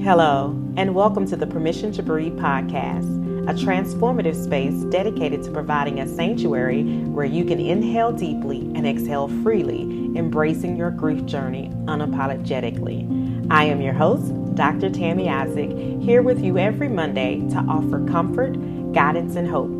Hello, and welcome to the Permission to Breathe podcast, a transformative space dedicated to providing a sanctuary where you can inhale deeply and exhale freely, embracing your grief journey unapologetically. I am your host, Dr. T.I.M, here with you every Monday to offer comfort, guidance, and hope.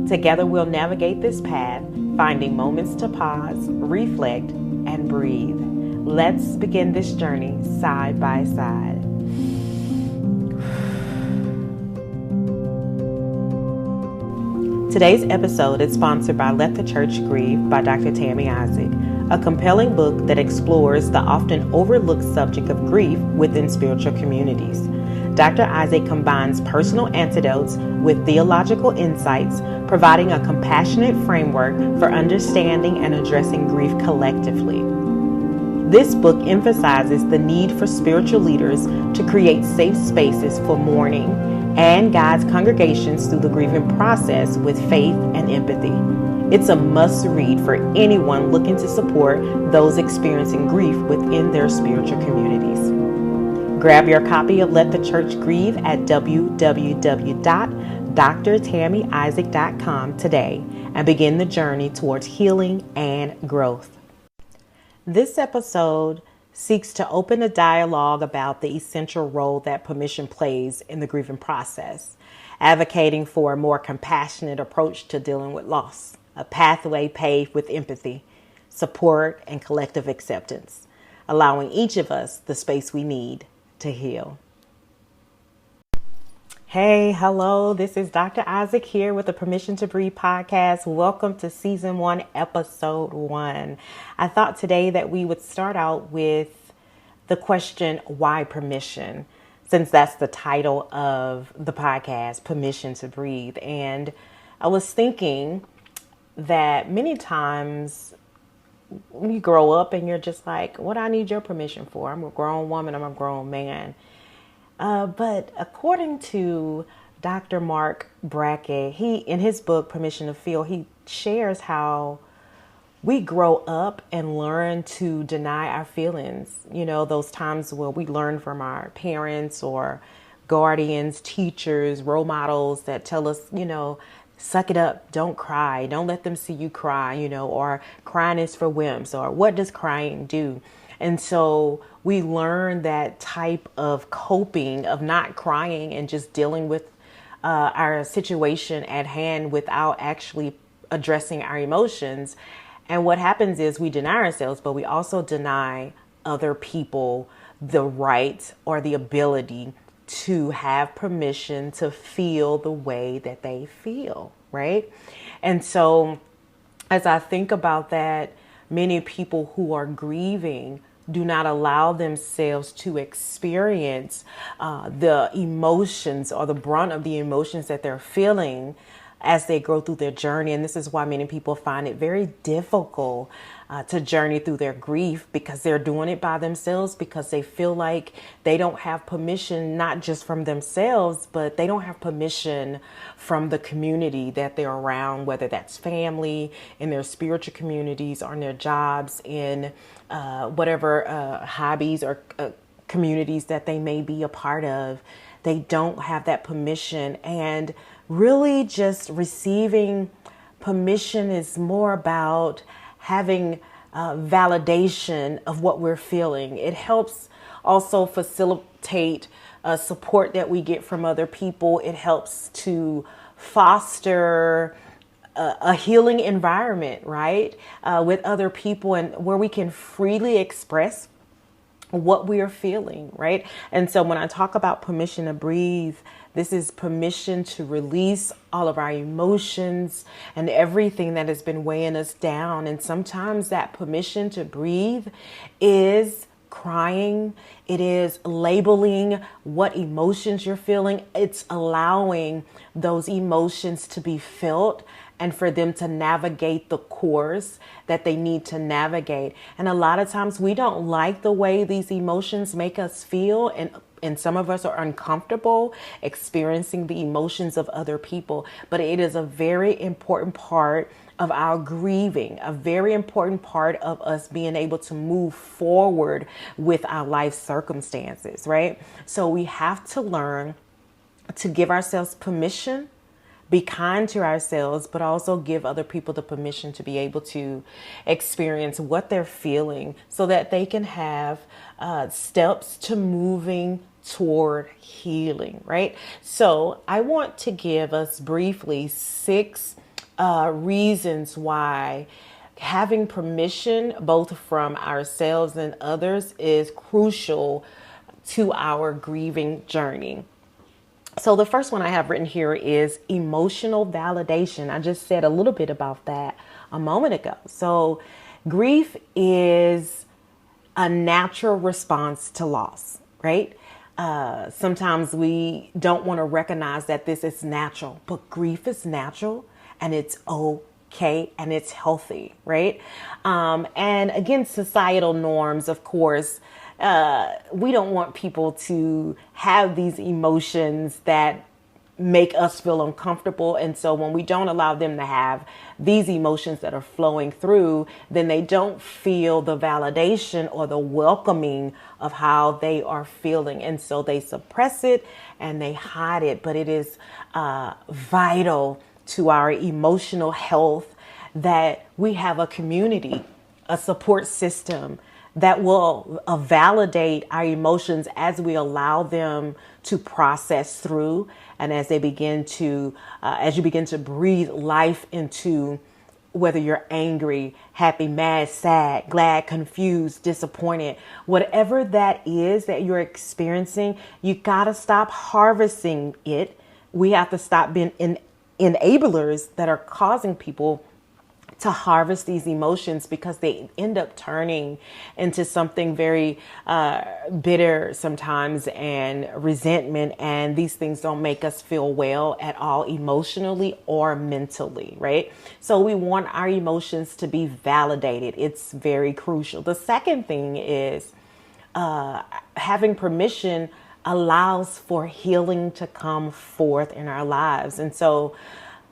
Together we'll navigate this path, finding moments to pause, reflect, and breathe. Let's begin this journey side by side. Today's episode is sponsored by Let the Church Grieve by Dr. T.I.M, a compelling book that explores the often overlooked subject of grief within spiritual communities. Dr. Isaac combines personal antidotes with theological insights, providing a compassionate framework for understanding and addressing grief collectively. This book emphasizes the need for spiritual leaders to create safe spaces for mourning and guides congregations through the grieving process with faith and empathy. It's a must-read for anyone looking to support those experiencing grief within their spiritual communities. Grab your copy of Let the Church Grieve at www.drtamiisaac.com today and begin the journey towards healing and growth. This episode seeks to open a dialogue about the essential role that permission plays in the grieving process, advocating for a more compassionate approach to dealing with loss, a pathway paved with empathy, support, and collective acceptance, allowing each of us the space we need to heal. Hey, hello, this is Dr. Isaac here with the Permission to Breathe podcast. Welcome to season 1, episode 1. I thought today that we would start out with the question, why permission? Since that's the title of the podcast, Permission to Breathe. And I was thinking that many times you grow up and you're just like, what I need your permission for? I'm a grown woman, I'm a grown man. But according to Dr. Mark Brackett, he, in his book, Permission to Feel, he shares how we grow up and learn to deny our feelings. You know, those times where we learn from our parents or guardians, teachers, role models that tell us, you know, suck it up, don't cry, don't let them see you cry, you know, or crying is for wimps, or what does crying do? And so we learn that type of coping, of not crying and just dealing with our situation at hand without actually addressing our emotions. And what happens is we deny ourselves, but we also deny other people the right or the ability to have permission to feel the way that they feel, right? And so as I think about that, many people who are grieving do not allow themselves to experience the emotions or the brunt of the emotions that they're feeling as they go through their journey. And this is why many people find it very difficult to journey through their grief, because they're doing it by themselves, because they feel like they don't have permission, not just from themselves, but they don't have permission from the community that they're around, whether that's family, in their spiritual communities, or in their jobs, in whatever hobbies or communities that they may be a part of. They don't have that permission. And really just receiving permission is more about having validation of what we're feeling. It helps also facilitate support that we get from other people. It helps to foster a healing environment, right? With other people, and where we can freely express what we are feeling, right? And so when I talk about permission to breathe, this is permission to release all of our emotions and everything that has been weighing us down. And sometimes that permission to breathe is crying. It is labeling what emotions you're feeling. It's allowing those emotions to be felt and for them to navigate the course that they need to navigate. And a lot of times we don't like the way these emotions make us feel, and some of us are uncomfortable experiencing the emotions of other people. But it is a very important part of our grieving, a very important part of us being able to move forward with our life circumstances, right? So we have to learn to give ourselves permission, be kind to ourselves, but also give other people the permission to be able to experience what they're feeling so that they can have steps to moving toward healing, right? So I want to give us briefly 6 reasons why having permission, both from ourselves and others, is crucial to our grieving journey. So the first one I have written here is emotional validation. I just said a little bit about that a moment ago. So grief is a natural response to loss, right? Sometimes we don't want to recognize that this is natural, but grief is natural and it's okay and it's healthy, right? And again, societal norms, of course, we don't want people to have these emotions that make us feel uncomfortable. And so when we don't allow them to have these emotions that are flowing through, then they don't feel the validation or the welcoming of how they are feeling. And so they suppress it and they hide it. But it is vital to our emotional health that we have a community, a support system that will validate our emotions as we allow them to process through, and as they begin to, as you begin to breathe life into whether you're angry, happy, mad, sad, glad, confused, disappointed, whatever that is that you're experiencing, you gotta stop harvesting it. We have to stop being enablers that are causing people to harvest these emotions, because they end up turning into something very bitter sometimes, and resentment. And these things don't make us feel well at all, emotionally or mentally, right? So we want our emotions to be validated. It's very crucial. The second thing is having permission allows for healing to come forth in our lives. And so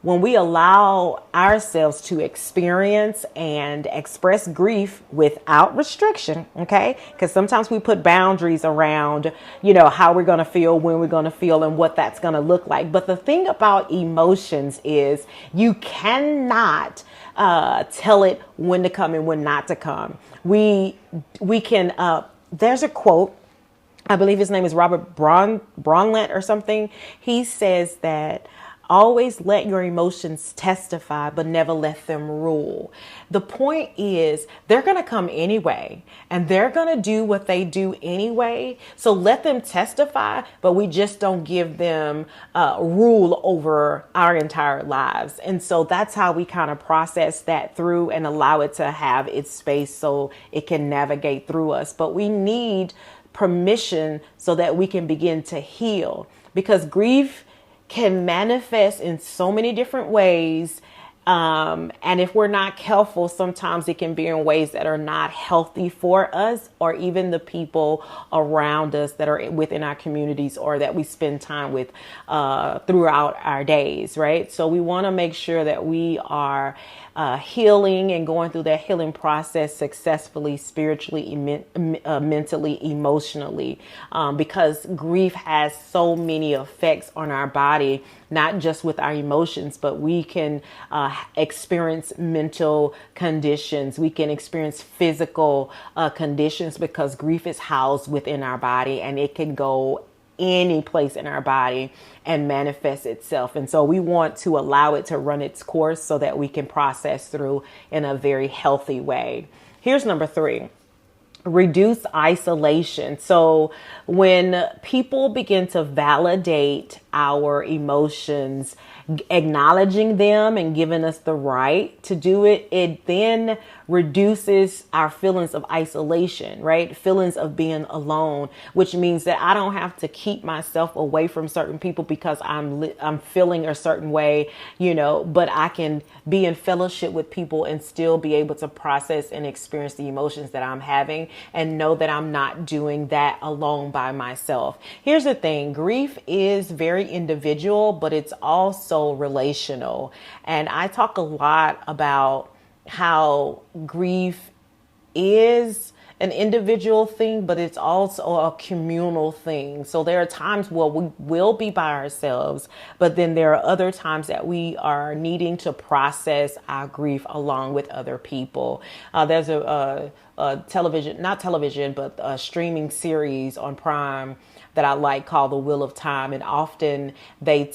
when we allow ourselves to experience and express grief without restriction, okay? Because sometimes we put boundaries around, how we're going to feel, when we're going to feel, and what that's going to look like. But the thing about emotions is you cannot tell it when to come and when not to come. We can, there's a quote, I believe his name is Robert Braunlet or something. He says that always let your emotions testify, but never let them rule. The point is they're going to come anyway, and they're going to do what they do anyway. So let them testify, but we just don't give them rule over our entire lives. And so that's how we kind of process that through and allow it to have its space so it can navigate through us. But we need permission so that we can begin to heal, because grief can manifest in so many different ways. And if we're not careful, sometimes it can be in ways that are not healthy for us, or even the people around us that are within our communities or that we spend time with throughout our days, right? So we want to make sure that we are healing and going through that healing process successfully, spiritually, mentally, emotionally, because grief has so many effects on our body, not just with our emotions, but we can experience mental conditions. We can experience physical conditions, because grief is housed within our body, and it can go any place in our body and manifest itself. And so we want to allow it to run its course so that we can process through in a very healthy way. Here's number 3. Reduce isolation. So when people begin to validate our emotions, acknowledging them and giving us the right to do it, it then reduces our feelings of isolation, right? Feelings of being alone, which means that I don't have to keep myself away from certain people because I'm feeling a certain way, but I can be in fellowship with people and still be able to process and experience the emotions that I'm having, and know that I'm not doing that alone by myself. Here's the thing. Grief is very individual, but it's also also relational. And I talk a lot about how grief is an individual thing, but it's also a communal thing. So there are times where we will be by ourselves, but then there are other times that we are needing to process our grief along with other people. There's a television, not television, but a streaming series on Prime that I like called The Wheel of Time. And often they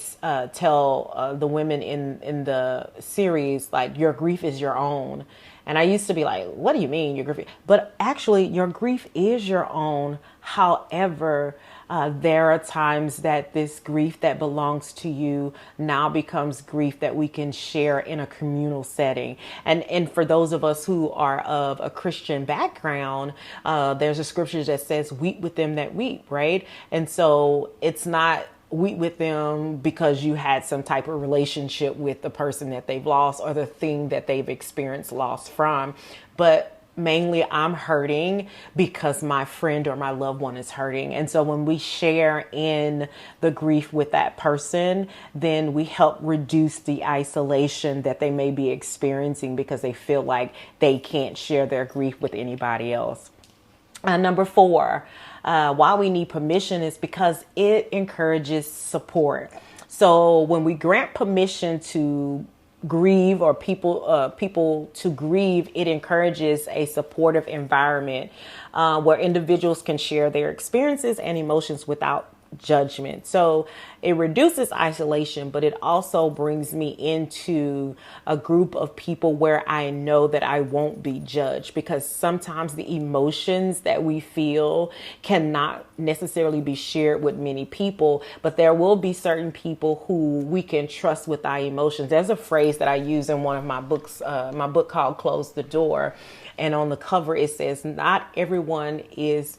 tell the women in the series, like, your grief is your own. And I used to be like, what do you mean your grief? But actually, your grief is your own. However, there are times that this grief that belongs to you now becomes grief that we can share in a communal setting. And for those of us who are of a Christian background, there's a scripture that says, weep with them that weep, right? And so it's not weep with them because you had some type of relationship with the person that they've lost or the thing that they've experienced loss from. But mainly I'm hurting because my friend or my loved one is hurting. And so when we share in the grief with that person, then we help reduce the isolation that they may be experiencing because they feel like they can't share their grief with anybody else. Number 4, why we need permission is because it encourages support. So when we grant permission to grieve or people to grieve, it encourages a supportive environment where individuals can share their experiences and emotions without judgment. So it reduces isolation, but it also brings me into a group of people where I know that I won't be judged, because sometimes the emotions that we feel cannot necessarily be shared with many people, but there will be certain people who we can trust with our emotions. There's a phrase that I use in one of my books, my book called Close the Door. And on the cover, it says, not everyone is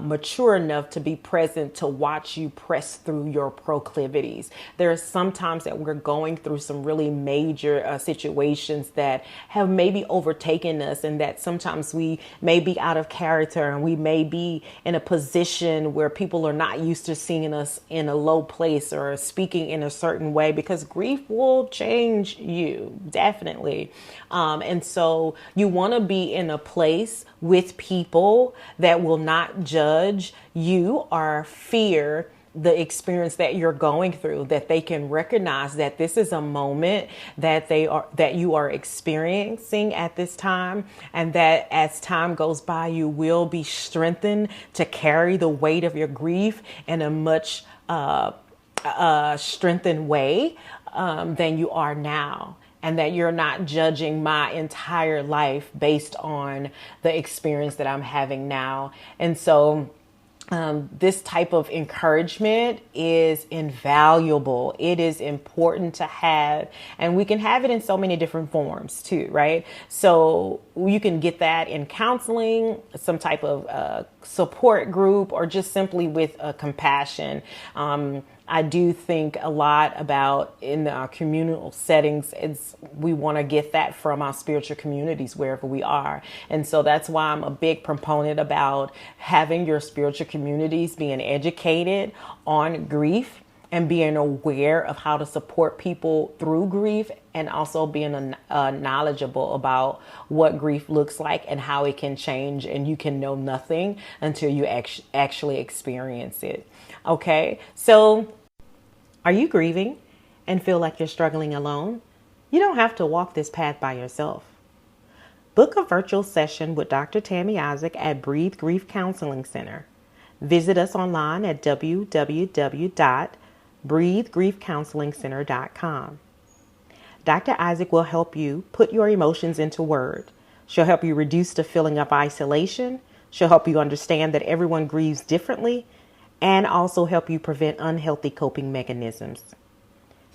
mature enough to be present to watch you press through your proclivities. There are some times that we're going through some really major situations that have maybe overtaken us, and that sometimes we may be out of character and we may be in a position where people are not used to seeing us in a low place or speaking in a certain way, because grief will change you, definitely. And so you want to be in a place with people that will not judge you or fear the experience that you're going through, that they can recognize that this is a moment that you are experiencing at this time, and that as time goes by, you will be strengthened to carry the weight of your grief in a much strengthened way than you are now. And that you're not judging my entire life based on the experience that I'm having now. And so this type of encouragement is invaluable. It is important to have, and we can have it in so many different forms too, right? So you can get that in counseling, some type of support group, or just simply with compassion. I do think a lot about in our communal settings, we want to get that from our spiritual communities wherever we are. And so that's why I'm a big proponent about having your spiritual communities being educated on grief and being aware of how to support people through grief, and also being knowledgeable about what grief looks like and how it can change. And you can know nothing until you actually experience it. Okay, so are you grieving and feel like you're struggling alone? You don't have to walk this path by yourself. Book a virtual session with Dr. Tammy Isaac at Breathe Grief Counseling Center. Visit us online at www.breathegriefcounselingcenter.com. Dr. Isaac will help you put your emotions into words. She'll help you reduce the feeling of isolation. She'll help you understand that everyone grieves differently, and also help you prevent unhealthy coping mechanisms.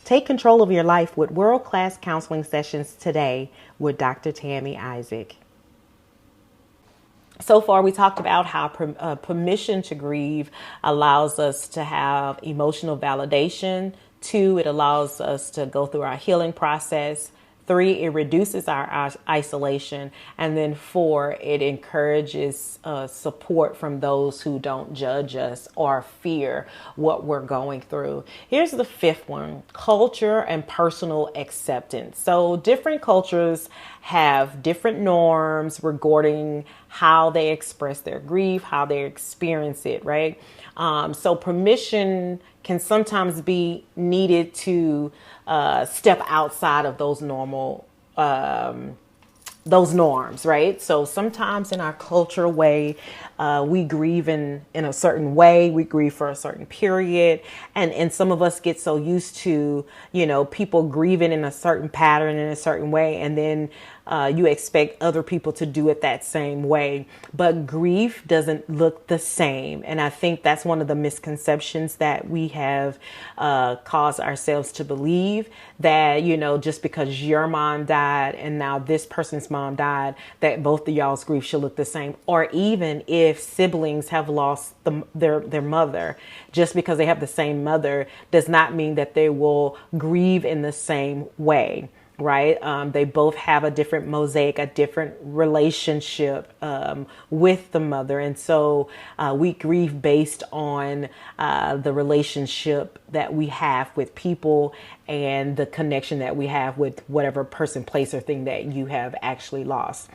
Take control of your life with world-class counseling sessions today with Dr. Tammy Isaac. So far, we talked about how permission to grieve allows us to have emotional validation. 2, it allows us to go through our healing process. 3, it reduces our isolation. And then 4, it encourages support from those who don't judge us or fear what we're going through. Here's the 5th one: culture and personal acceptance. So different cultures have different norms regarding how they express their grief, how they experience it, right? So permission can sometimes be needed to step outside of those norms, right? So sometimes in our cultural way, we grieve in a certain way. We grieve for a certain period. And some of us get so used to, people grieving in a certain pattern in a certain way. And then you expect other people to do it that same way. But grief doesn't look the same. And I think that's one of the misconceptions that we have caused ourselves to believe, that, just because your mom died and now this person's mom died, that both of y'all's grief should look the same. Or even if siblings have lost their mother, just because they have the same mother does not mean that they will grieve in the same way. Right. They both have a different mosaic, a different relationship with the mother. And so we grieve based on the relationship that we have with people and the connection that we have with whatever person, place, or thing that you have actually lost.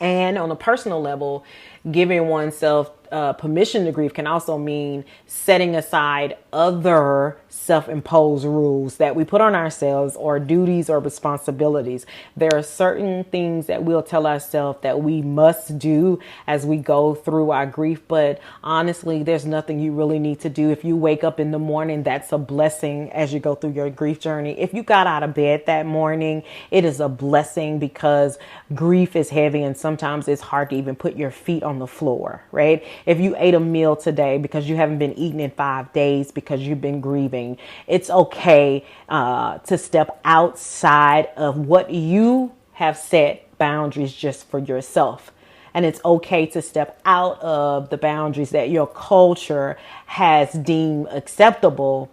And on a personal level, giving oneself permission to grieve can also mean setting aside other self-imposed rules that we put on ourselves, or duties or responsibilities. There are certain things that we'll tell ourselves that we must do as we go through our grief. But honestly, there's nothing you really need to do. If you wake up in the morning, that's a blessing as you go through your grief journey. If you got out of bed that morning, it is a blessing, because grief is heavy and sometimes it's hard to even put your feet on the floor, right? If you ate a meal today because you haven't been eating in 5 days because you've been grieving, it's okay to step outside of what you have set boundaries just for yourself. And it's okay to step out of the boundaries that your culture has deemed acceptable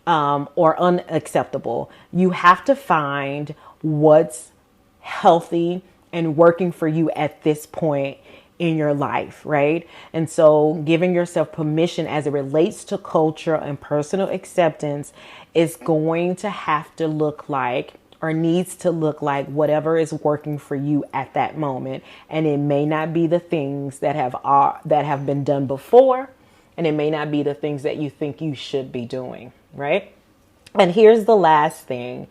or unacceptable. You have to find what's healthy and working for you at this point in your life, right? And so giving yourself permission as it relates to culture and personal acceptance is going to have to look like, or needs to look like, whatever is working for you at that moment. And it may not be the things that have been done before, and it may not be the things that you think you should be doing, right? And here's the last thing: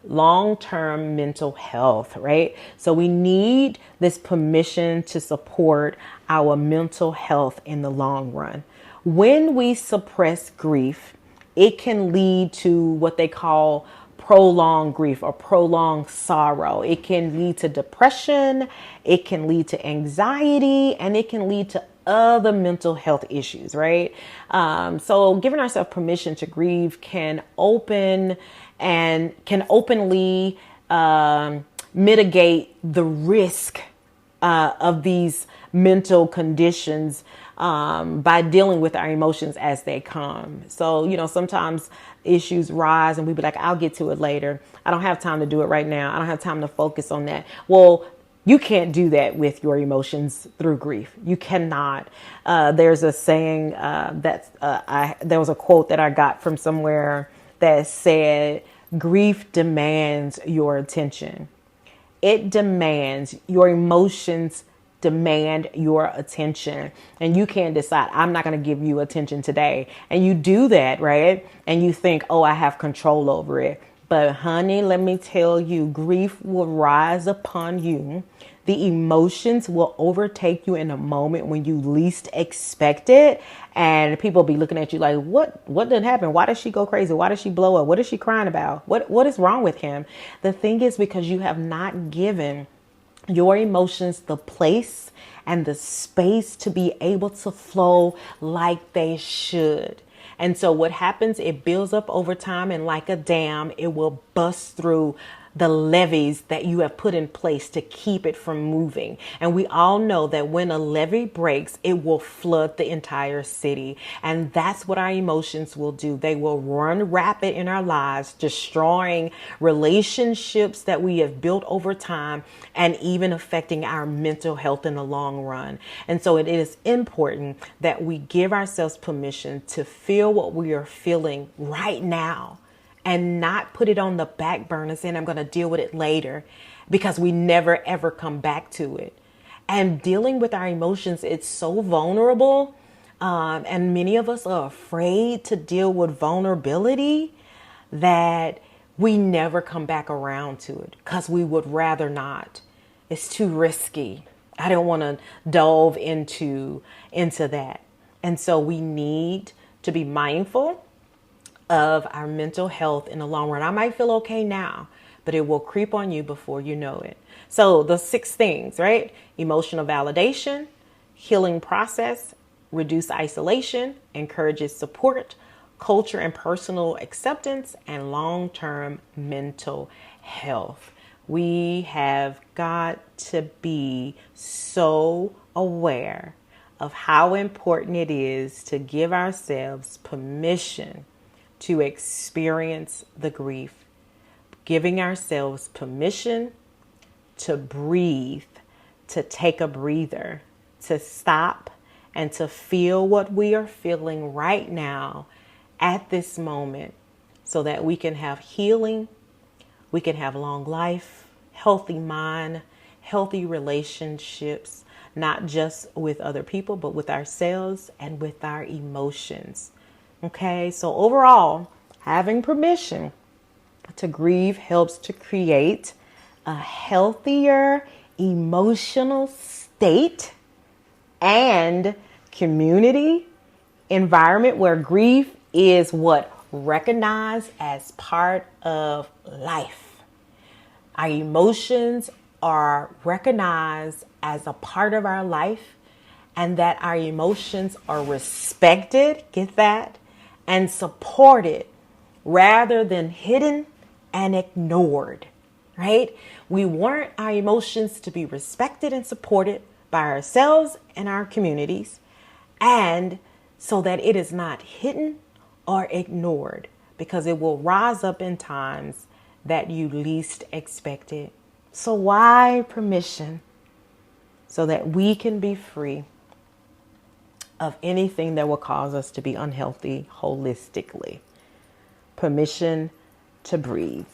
long-term mental health, right? So we need this permission to support our mental health in the long run. When we suppress grief, it can lead to what they call prolonged grief or prolonged sorrow. It can lead to depression, it can lead to anxiety, and it can lead to other mental health issues, right? So giving ourselves permission to grieve can openly mitigate the risk of these mental conditions by dealing with our emotions as they come. So, sometimes issues rise and we be like, I'll get to it later. I don't have time to do it right now. I don't have time to focus on that. Well, you can't do that with your emotions through grief. You cannot. There's a saying there was a quote that I got from somewhere that said, grief demands your attention. It demands, your emotions demand your attention. And you can't decide, I'm not going to give you attention today. And you do that, right? And you think, oh, I have control over it. But honey, let me tell you, grief will rise upon you. The emotions will overtake you in a moment when you least expect it. And people will be looking at you like, what did happen? Why did she go crazy? Why did she blow up? What is she crying about? What is wrong with him? The thing is, because you have not given your emotions the place and the space to be able to flow like they should. And so what happens, it builds up over time, and like a dam, it will bust through the levees that you have put in place to keep it from moving. And we all know that when a levee breaks, it will flood the entire city. And that's what our emotions will do. They will run rapid in our lives, destroying relationships that we have built over time and even affecting our mental health in the long run. And so it is important that we give ourselves permission to feel what we are feeling right now, and not put it on the back burner saying, I'm going to deal with it later, because we never, ever come back to it. And dealing with our emotions, it's so vulnerable. And many of us are afraid to deal with vulnerability that we never come back around to it because we would rather not. It's too risky. I don't want to delve into that. And so we need to be mindful of our mental health in the long run. I might feel okay now, but it will creep on you before you know it. So the 6 things, right? Emotional validation, healing process, reduce isolation, encourages support, culture and personal acceptance, and long-term mental health. We have got to be so aware of how important it is to give ourselves permission to experience the grief, giving ourselves permission to breathe, to take a breather, to stop and to feel what we are feeling right now at this moment, so that we can have healing, we can have long life, healthy mind, healthy relationships, not just with other people, but with ourselves and with our emotions. Okay, so overall, having permission to grieve helps to create a healthier emotional state and community environment where grief is what? Recognized as part of life. Our emotions are recognized as a part of our life, and that our emotions are respected, get that, and supported rather than hidden and ignored, right? We want our emotions to be respected and supported by ourselves and our communities, and so that it is not hidden or ignored, because it will rise up in times that you least expect it. So why permission? So that we can be free of anything that will cause us to be unhealthy holistically. Permission to breathe.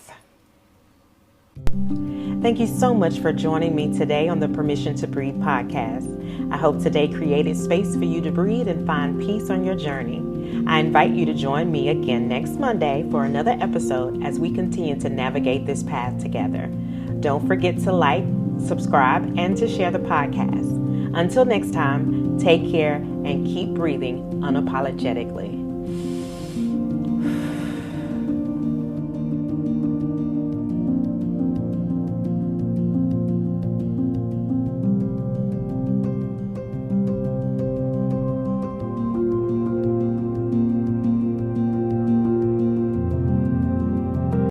Thank you so much for joining me today on the Permission to Breathe podcast. I hope today created space for you to breathe and find peace on your journey. I invite you to join me again next Monday for another episode as we continue to navigate this path together. Don't forget to like, subscribe, and to share the podcast. Until next time, take care and keep breathing unapologetically.